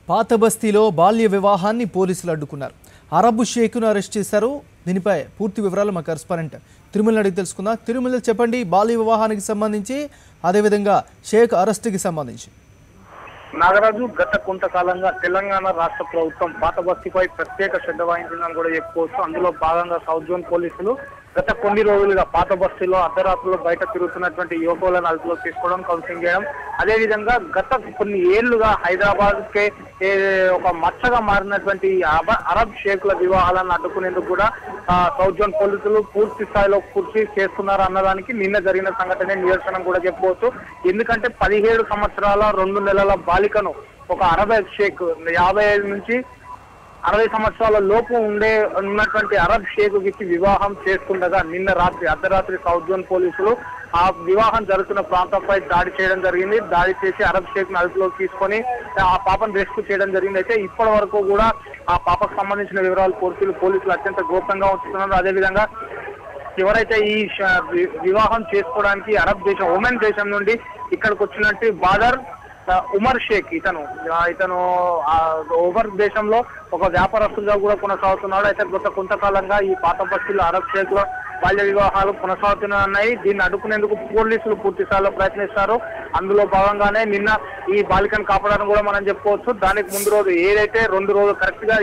పాత బస్తీలో బాల్య వివాహాన్ని పోలీసులు అడ్డుకున్నారు. అరబ్ షేక్ను అరెస్ట్ చేశారు. దీనిపై పూర్తి వివరాలు మా కరెస్పాండెంట్ తిరుమల అడిగి తెలుసుకుందాం. తిరుమల చెప్పండి, బాల్య వివాహానికి సంబంధించి అదేవిధంగా షేక్ అరెస్ట్కి సంబంధించి. నాగరాజు, గత కొంతకాలంగా తెలంగాణ రాష్ట్ర ప్రభుత్వం పాత బస్తీపై ప్రత్యేక శ్రద్ధ వహించిందని కూడా చెప్పుకోవచ్చు. అందులో భాగంగా సౌత్ జోన్ పోలీసులు గత కొన్ని రోజులుగా పాత బస్తీలో అర్ధరాత్రులు బయట తిరుగుతున్నటువంటి యువకులను అదుపులో తీసుకోవడం, కౌన్సిలింగ్ చేయడం, అదేవిధంగా గత కొన్ని ఏళ్లుగా హైదరాబాద్ కే ఒక మచ్చగా మారినటువంటి అరబ్ షేక్ల వివాహాలను అడ్డుకునేందుకు కూడా సౌత్ జోన్ పోలీసులు పూర్తి స్థాయిలో కృషి చేస్తున్నారు అన్నదానికి నిన్న జరిగిన సంఘటనే నిదర్శనం కూడా చెప్పుకోవచ్చు. ఎందుకంటే 17 సంవత్సరాల 2 నెలల బాలికను ఒక అరబ్ షేక్ 55 నుంచి 60 సంవత్సరాల లోపు ఉన్నటువంటి అరబ్ షేక్ ఇచ్చి వివాహం చేస్తుండగా నిన్న రాత్రి అర్ధరాత్రి సౌత్ జోన్ పోలీసులు ఆ వివాహం జరుగుతున్న ప్రాంతంపై దాడి చేయడం జరిగింది. దాడి చేసి అరబ్ షేక్ ను అదుపులోకి తీసుకొని ఆ పాపను రెస్క్యూ చేయడం జరిగింది. అయితే ఇప్పటి వరకు కూడా ఆ పాపకు సంబంధించిన వివరాలు పోలీసులు అత్యంత గోప్యంగా ఉంచుతున్నారు. అదేవిధంగా ఎవరైతే ఈ వివాహం చేసుకోవడానికి అరబ్ దేశం ఒమెన్ దేశం నుండి ఇక్కడికి వచ్చినట్టు బాదర్ ఉమర్ షేక్ ఇతను ఓవర్ దేశంలో ఒక వ్యాపారస్తుగా కూడా కొనసాగుతున్నాడు. అయితే గత కొంతకాలంగా ఈ పాత బస్తీలో అరబ్ షేక్ లో బాల్య వివాహాలు కొనసాగుతున్నాయి. దీన్ని అడ్డుకునేందుకు పోలీసులు పూర్తి స్థాయిలో ప్రయత్నిస్తారు. అందులో భాగంగానే నిన్న ఈ బాలికను కాపాడడం కూడా మనం చెప్పుకోవచ్చు. దానికి ముందు రోజు ఏదైతే 2 రోజులు కరెక్ట్ గా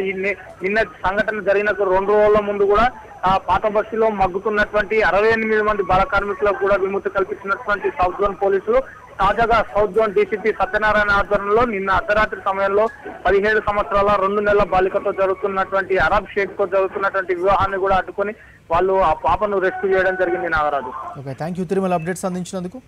నిన్న సంఘటన జరిగిన 2 రోజుల ముందు కూడా ఆ పాత బస్తీలో మగ్గుతున్నటువంటి 68 మంది బాల కార్మికులకు కూడా విముక్తి కల్పించినటువంటి సౌత్ జోన్ పోలీసులు తాజాగా సౌత్ జోన్ డీసీపీ సత్యనారాయణ ఆధ్వర్యంలో నిన్న అర్ధరాత్రి సమయంలో 17 సంవత్సరాల 2 నెలల బాలికతో జరుగుతున్నటువంటి అరబ్ షేక్ తో జరుగుతున్నటువంటి వివాహాన్ని కూడా అడ్డుకొని వాళ్ళు ఆ పాపను రెస్క్యూ చేయడం జరిగింది. Nagaraju, okay, thank you Tirumala updates అందించినందుకు.